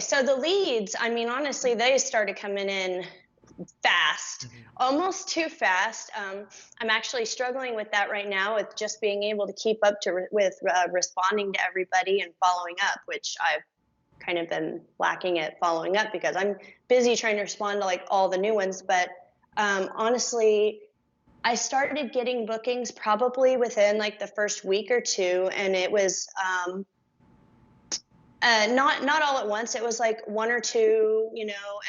So the leads, I mean, honestly, they started coming in fast, almost too fast. I'm actually struggling with that right now, with just being able to keep up with responding to everybody and following up, which I've kind of been lacking at following up because I'm busy trying to respond to like all the new ones. But honestly, I started getting bookings probably within like the first week or two, and it was not all at once. It was like one or two,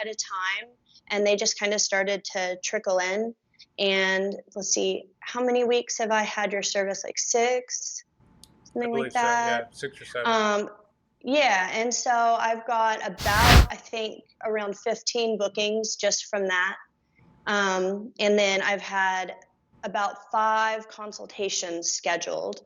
at a time, and they just kind of started to trickle in. And let's see, how many weeks have I had your service? Like six, I something like believe so. Yeah, that. 6 or 7. Yeah, and so I've got about, I think, around 15 bookings just from that. And then I've had about 5 consultations scheduled.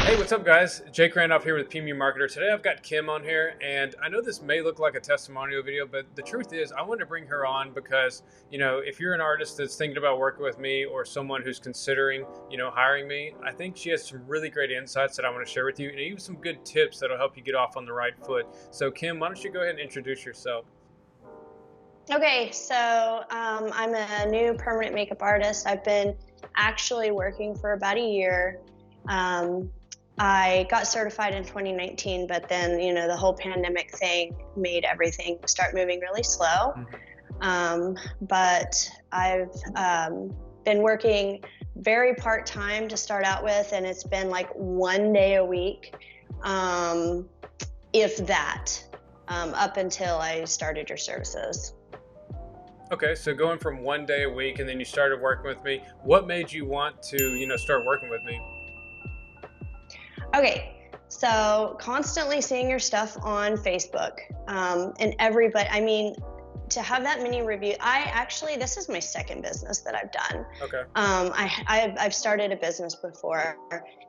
Hey, what's up, guys? Jake Randolph here with PMU Marketer. Today I've got Kim on here, and I know this may look like a testimonial video, but the truth is I wanted to bring her on because, if you're an artist that's thinking about working with me or someone who's considering, hiring me, I think she has some really great insights that I want to share with you, and even some good tips that'll help you get off on the right foot. So, Kim, why don't you go ahead and introduce yourself? Okay, so I'm a new permanent makeup artist. I've been actually working for about a year. I got certified in 2019, but then, the whole pandemic thing made everything start moving really slow. But I've been working very part-time to start out with, and it's been like one day a week, if that, up until I started your services. Okay, so going from one day a week and then you started working with me, what made you want to, start working with me? Okay, so constantly seeing your stuff on Facebook, and everybody, I mean, to have that many reviews, this is my second business that I've done. Okay. I've started a business before,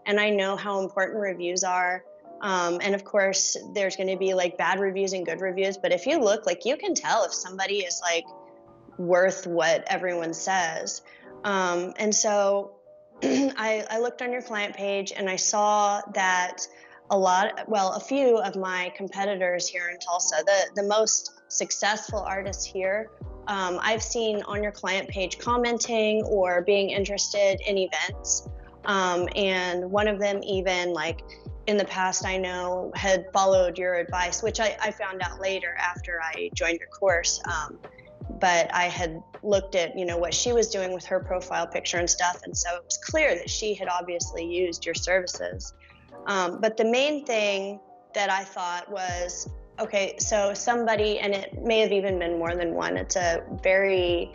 and I know how important reviews are. And of course, there's going to be like bad reviews and good reviews, but if you look, like, you can tell if somebody is like worth what everyone says. And so I looked on your client page and I saw that a few of my competitors here in Tulsa, the most successful artists here, I've seen on your client page commenting or being interested in events. And one of them even, like, in the past, I know, had followed your advice, which I found out later after I joined your course. But I had looked at, what she was doing with her profile picture and stuff. And so it was clear that she had obviously used your services. But the main thing that I thought was, okay, so somebody, and it may have even been more than one, it's a very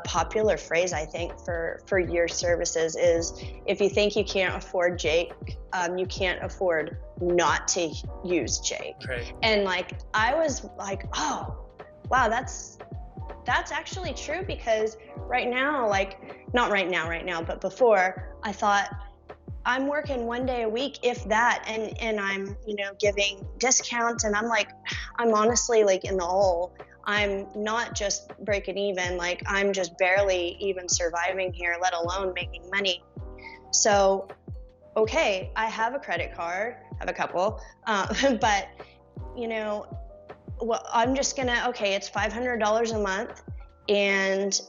popular phrase, I think, for your services is, if you think you can't afford Jake, you can't afford not to use Jake. Right. And like, I was like, oh, wow, that's actually true, because right now, like, not right now, but before, I thought, I'm working one day a week, if that, and I'm, giving discounts, and I'm like, I'm honestly like in the hole. I'm not just breaking even, like, I'm just barely even surviving here, let alone making money. So, okay, I have a credit card, I have a couple, but, well, I'm just gonna, okay, it's $500 a month, and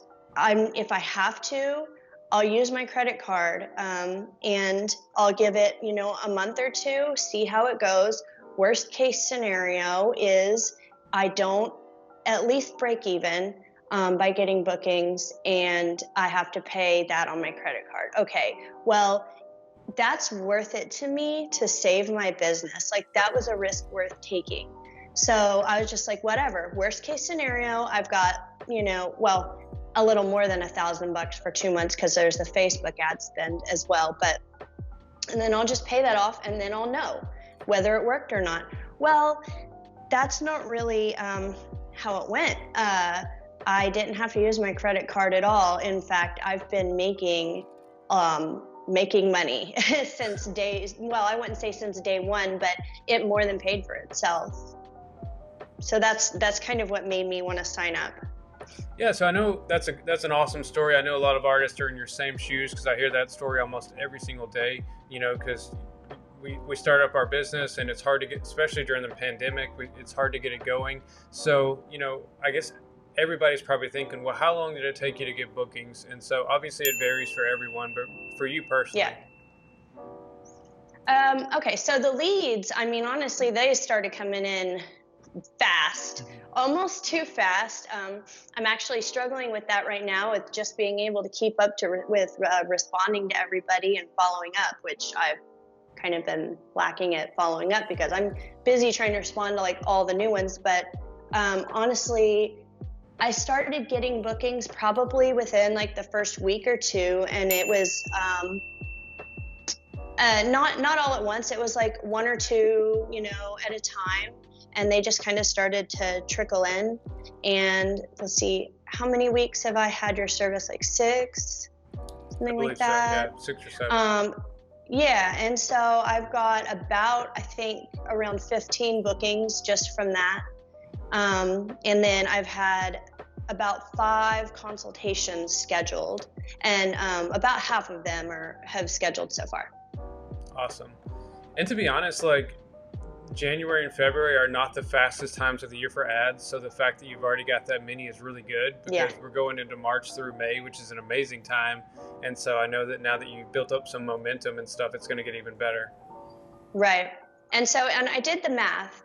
if I have to, I'll use my credit card, and I'll give it, a month or two, see how it goes. Worst case scenario is I don't at least break even by getting bookings, and I have to pay that on my credit card. Okay, well, that's worth it to me to save my business. Like, that was a risk worth taking. So I was just like, whatever, worst case scenario, I've got, a little more than $1,000 for 2 months, because there's the Facebook ad spend as well. And then I'll just pay that off, and then I'll know whether it worked or not. Well, that's not really how it went. I didn't have to use my credit card at all. In fact, I've been making making money since I wouldn't say since day one, but it more than paid for itself. So that's kind of what made me want to sign up. Yeah, so I know that's an awesome story. I know a lot of artists are in your same shoes because I hear that story almost every single day, because we start up our business and it's hard to get, especially during the pandemic, it's hard to get it going. So, I guess everybody's probably thinking, well, how long did it take you to get bookings? And so obviously it varies for everyone, but for you personally. Yeah. Okay, so the leads, honestly, they started coming in fast, almost too fast. I'm actually struggling with that right now, with just being able to keep up with responding to everybody and following up, which I've kind of been lacking at following up because I'm busy trying to respond to like all the new ones. But honestly, I started getting bookings probably within like the first week or two, and it was not all at once. It was like one or two, at a time, and they just kind of started to trickle in. And let's see, how many weeks have I had your service? Like 6, something like that. So, yeah, 6 or 7. Yeah, and so I've got about, I think, around 15 bookings just from that. And then I've had about 5 consultations scheduled, and about half of them have scheduled so far. Awesome. And to be honest, like January and February are not the fastest times of the year for ads. So the fact that you've already got that many is really good, because we're going into March through May, which is an amazing time. And so I know that now that you've built up some momentum and stuff, it's going to get even better. Right. And I did the math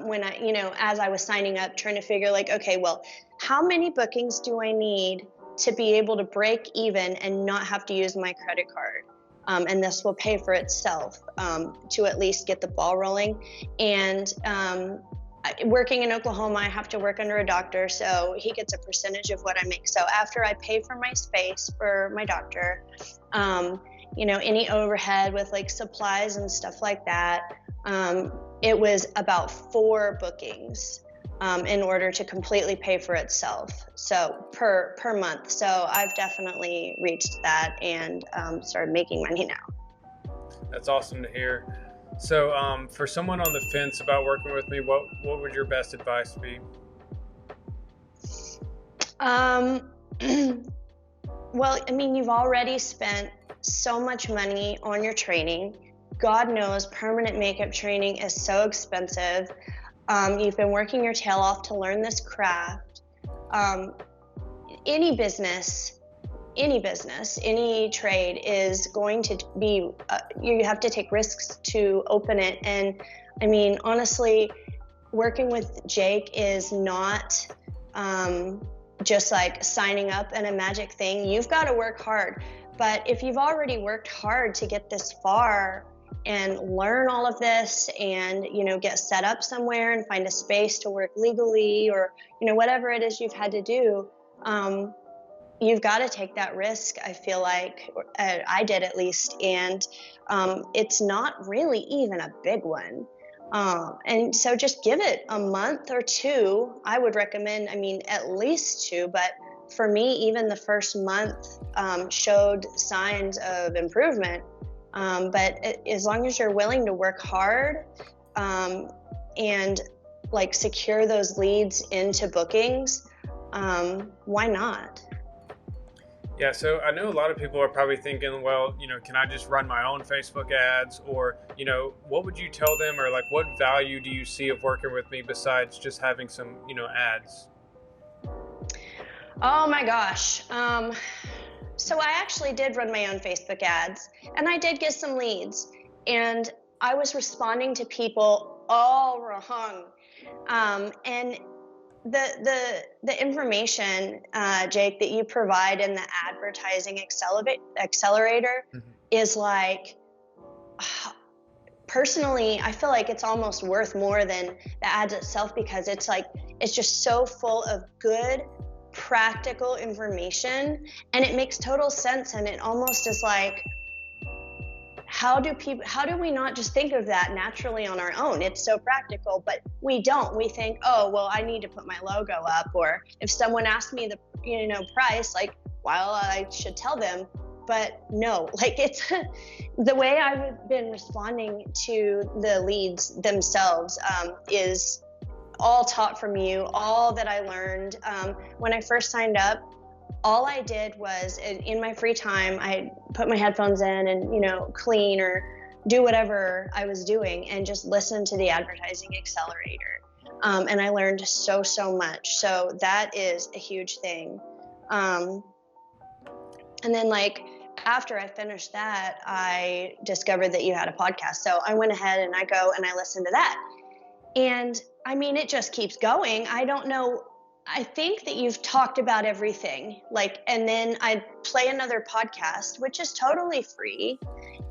when as I was signing up, trying to figure like, okay, well, how many bookings do I need to be able to break even and not have to use my credit card? And this will pay for itself to at least get the ball rolling. And working in Oklahoma, I have to work under a doctor, so he gets a percentage of what I make. So after I pay for my space for my doctor, any overhead with like supplies and stuff like that, it was about 4 bookings in order to completely pay for itself. So per month. So I've definitely reached that and started making money now. That's awesome to hear. So for someone on the fence about working with me, what would your best advice be? Well, you've already spent so much money on your training. God knows permanent makeup training is so expensive. You've been working your tail off to learn this craft. Any business, any trade is going to be, you have to take risks to open it. And honestly, working with Jake is not just like signing up and a magic thing. You've got to work hard. But if you've already worked hard to get this far and learn all of this and, get set up somewhere and find a space to work legally, or, whatever it is you've had to do, you've got to take that risk, I feel like. I did, at least. And it's not really even a big one. And so just give it a month or 2. I would recommend, at least 2, but for me, even the first month showed signs of improvement. But as long as you're willing to work hard and like secure those leads into bookings, why not? Yeah, so I know a lot of people are probably thinking, well, can I just run my own Facebook ads? Or, what would you tell them, or like what value do you see of working with me besides just having some, ads? Oh my gosh. So I actually did run my own Facebook ads, and I did get some leads, and I was responding to people all wrong. And the information, Jake, that you provide in the advertising accelerator is like, personally, I feel like it's almost worth more than the ads itself, because it's just so full of good, practical information, and it makes total sense. And it almost is like, how do we not just think of that naturally on our own? It's so practical, but we don't. We think, oh, well, I need to put my logo up, or if someone asks me the price, like, while I should tell them, but no, like it's the way I've been responding to the leads themselves is all taught from you, all that I learned. When I first signed up, all I did was in my free time, I put my headphones in and, clean or do whatever I was doing and just listen to the advertising accelerator. And I learned so much. So that is a huge thing. And then after I finished that, I discovered that you had a podcast. So I went ahead and I go and I listened to that. And I mean, it just keeps going. I don't know. I think that you've talked about everything, and then I play another podcast, which is totally free.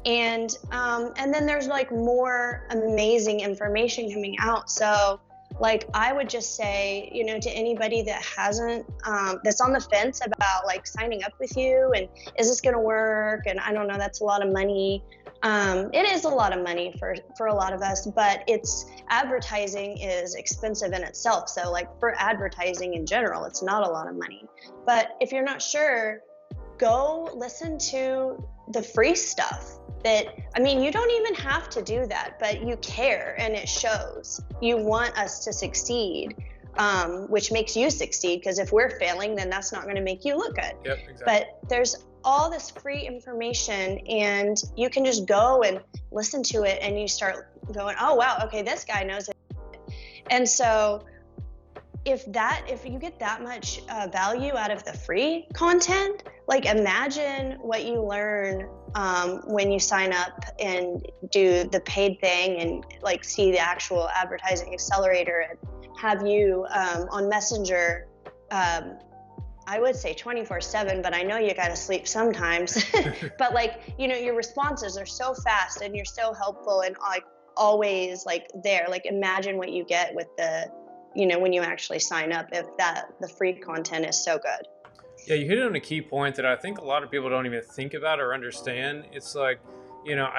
And then there's more amazing information coming out. So I would just say, to anybody that hasn't, that's on the fence about signing up with you and is this going to work? And I don't know, that's a lot of money. It is a lot of money for a lot of us, but advertising is expensive in itself. So for advertising in general, it's not a lot of money. But if you're not sure, go listen to the free stuff. You don't even have to do that, but you care and it shows. You want us to succeed, which makes you succeed, because if we're failing, then that's not going to make you look good. Yep, exactly. But there's all this free information and you can just go and listen to it and you start going, oh, wow, okay, this guy knows it. And so if you get that much value out of the free content, imagine what you learn when you sign up and do the paid thing and see the actual advertising accelerator and have you on Messenger. I would say 24/7, but I know you got to sleep sometimes. But your responses are so fast and you're so helpful and always there. Imagine what you get with the when you actually sign up, if the free content is so good. Yeah, you hit on a key point that I think a lot of people don't even think about or understand. It's I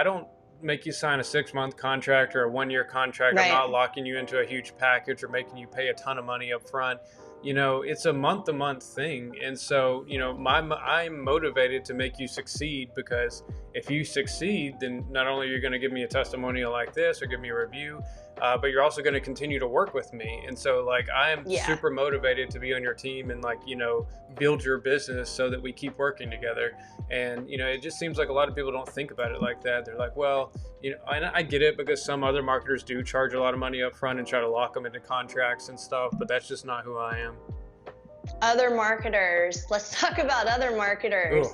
don't make you sign a 6-month contract or a 1-year contract. Right. I'm not locking you into a huge package or making you pay a ton of money up front. It's a month-to-month thing. And so, I'm motivated to make you succeed, because if you succeed, then not only are you going to give me a testimonial like this or give me a review, but you're also going to continue to work with me. And so I am super motivated to be on your team and build your business so that we keep working together. And, it just seems like a lot of people don't think about it like that. They're like, well, and I get it, because some other marketers do charge a lot of money up front and try to lock them into contracts and stuff, but that's just not who I am. Other marketers. Let's talk about other marketers.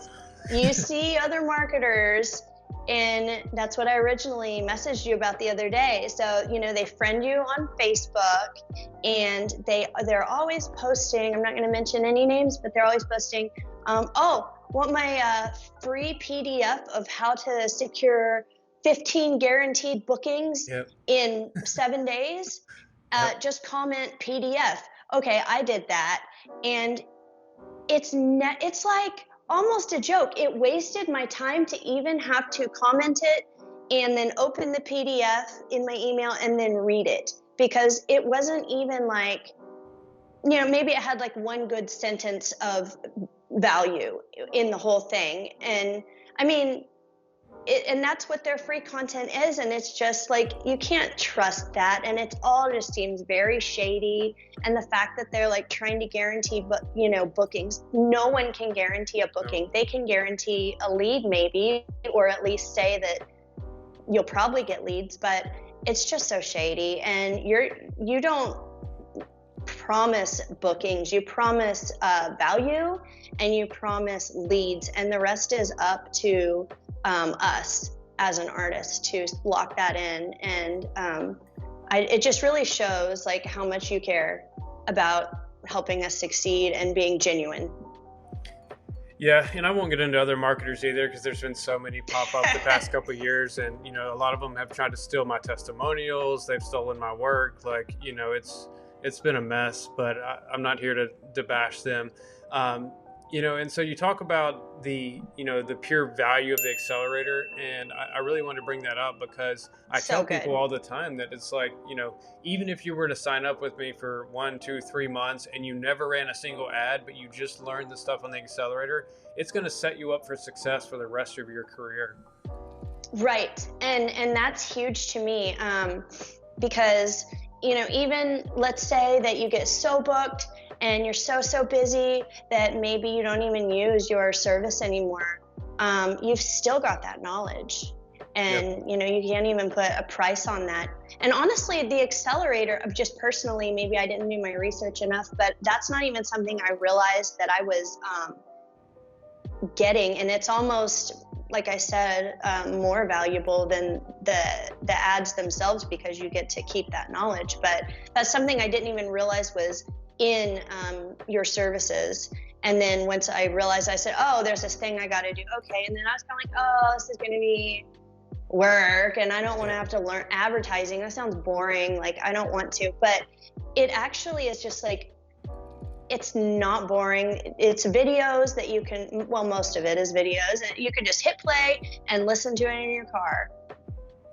Ooh. You see other marketers, and that's what I originally messaged you about the other day. So, they friend you on Facebook and they're always posting, I'm not going to mention any names, but they're always posting, want my free PDF of how to secure 15 guaranteed bookings in 7 days? Just comment PDF. Okay, I did that. And it's almost a joke. It wasted my time to even have to comment it and then open the PDF in my email and then read it, because it wasn't even maybe it had one good sentence of value in the whole thing. And I mean, and that's what their free content is. And it's just you can't trust that. And it all just seems very shady. And the fact that they're trying to guarantee, bookings, no one can guarantee a booking. They can guarantee a lead maybe, or at least say that you'll probably get leads, but it's just so shady. And you don't promise bookings, you promise value, and you promise leads, and the rest is up to us as an artist to lock that in. And it just really shows how much you care about helping us succeed and being genuine. Yeah, and I won't get into other marketers either, because there's been so many pop up the past couple of years, and a lot of them have tried to steal my testimonials. They've stolen my work. It's been a mess, but I'm not here to bash them. And so you talk about the pure value of the accelerator, and I really want to bring that up because I So tell people good. all the time that it's like, even if you were to sign up with me for 1, 2, 3 months and you never ran a single ad, but you just learned the stuff on the accelerator, it's going to set you up for success for the rest of your career. Right. And that's huge to me, because, even let's say that you get so booked and you're so busy that maybe you don't even use your service anymore. You've still got that knowledge. Yep. And, you can't even put a price on that. And honestly, the accelerator of just personally, maybe I didn't do my research enough, but that's not even something I realized that I was getting. And it's almost, like I said, more valuable than the ads themselves, because you get to keep that knowledge. But that's something I didn't even realize was in your services. And then once I realized, I said, oh, there's this thing I got to do. Okay. And then I was kind of like, oh, this is going to be work, and I don't want to have to learn advertising. That sounds boring. Like, I don't want to. But it actually is just like, it's not boring. It's videos that you can, well, most of it is videos, and you can just hit play and listen to it in your car.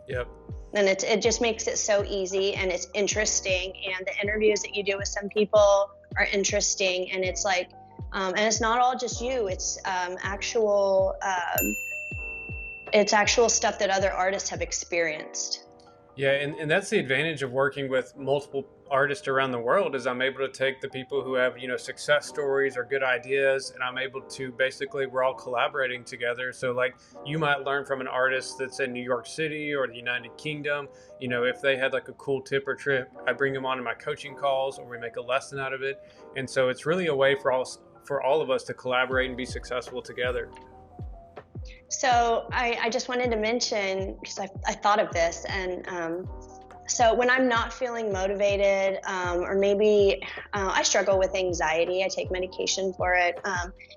Yep. And it just makes it so easy, and it's interesting. And the interviews that you do with some people are interesting. And it's like, and it's not all just you. It's actual stuff that other artists have experienced. Yeah, and that's the advantage of working with multiple artists around the world is I'm able to take the people who have, success stories or good ideas, and I'm able to basically, we're all collaborating together. So like you might learn from an artist that's in New York City or the United Kingdom, if they had like a cool tip or trick, I bring them onto my coaching calls or we make a lesson out of it. And so it's really a way for all of us to collaborate and be successful together. So I just wanted to mention, because I thought of this, and so when I'm not feeling motivated, or maybe I struggle with anxiety, I take medication for it.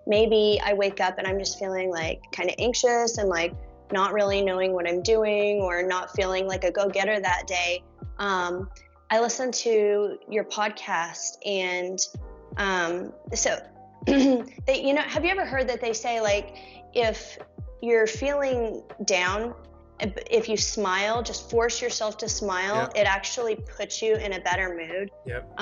Maybe I wake up and I'm just feeling like kind of anxious and like not really knowing what I'm doing, or not feeling like a go-getter that day. I listen to your podcast, and so they, have you ever heard that they say, like, if you're feeling down, if you smile, just force yourself to smile, It actually puts you in a better mood. Yep.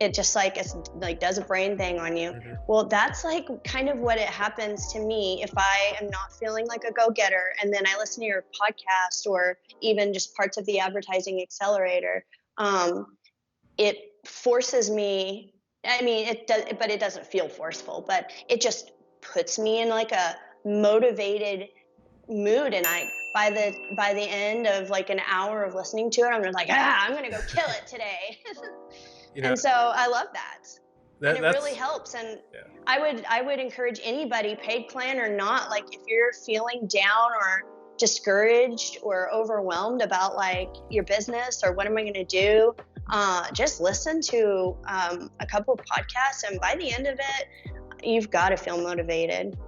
It just it's like does a brain thing on you. Mm-hmm. Well, that's like kind of what it happens to me if I am not feeling like a go-getter, and then I listen to your podcast or even just parts of the advertising accelerator. It forces me. I mean, it does, but it doesn't feel forceful. But it just puts me in like a motivated mood, and by the end of like an hour of listening to it, I'm just like, I'm gonna go kill it today. And so I love that. And it really helps. And yeah. I would encourage anybody, paid client or not, like if you're feeling down or discouraged or overwhelmed about like your business or what am I gonna do, just listen to a couple podcasts, and by the end of it, you've got to feel motivated.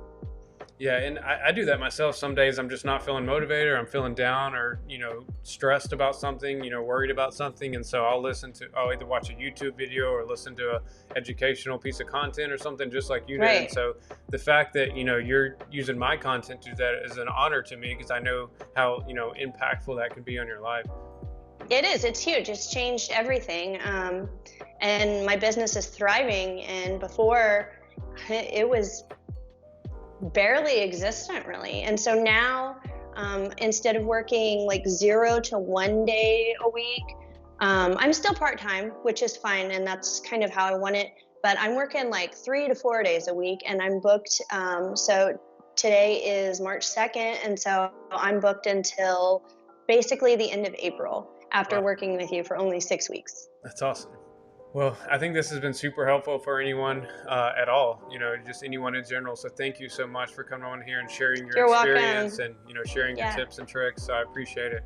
Yeah, and I do that myself. Some days I'm just not feeling motivated, or I'm feeling down, or stressed about something, worried about something, and so I'll either watch a YouTube video or listen to a educational piece of content or something, just like you did. Right. And so the fact that you're using my content to do that is an honor to me, because I know how impactful that can be on your life. It is. It's huge. It's changed everything, and my business is thriving. And before, it was barely existent, really. And so now, instead of working like 0 to 1 day a week, I'm still part-time, which is fine, and that's kind of how I want it. But I'm working like 3 to 4 days a week, and I'm booked. So today is March 2nd, and so I'm booked until basically the end of April, after working with you for only 6 weeks. That's awesome. Well, I think this has been super helpful for anyone at all, just anyone in general. So thank you so much for coming on here and sharing your experience and, sharing your tips and tricks. So I appreciate it.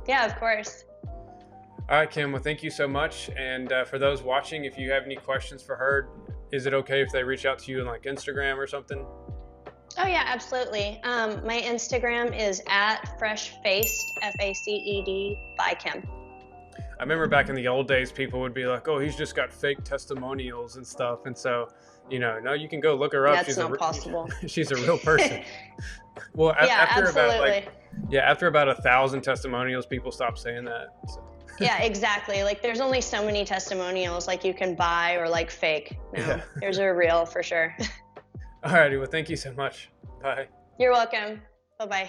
Yeah, of course. All right, Kim. Well, thank you so much. And for those watching, if you have any questions for her, is it okay if they reach out to you on like Instagram or something? Oh yeah, absolutely. My Instagram is @freshfaced, FACED by Kim. I remember back in the old days, people would be like, "Oh, he's just got fake testimonials and stuff." And so, no, you can go look her up. That's not possible. She's a real person. Well, Yeah, after absolutely. after about 1,000 testimonials, people stop saying that. So. Yeah, exactly. Like there's only so many testimonials like you can buy or like fake. No, Yeah. there's a real for sure. Alrighty, well, thank you so much. Bye. You're welcome. Bye-bye.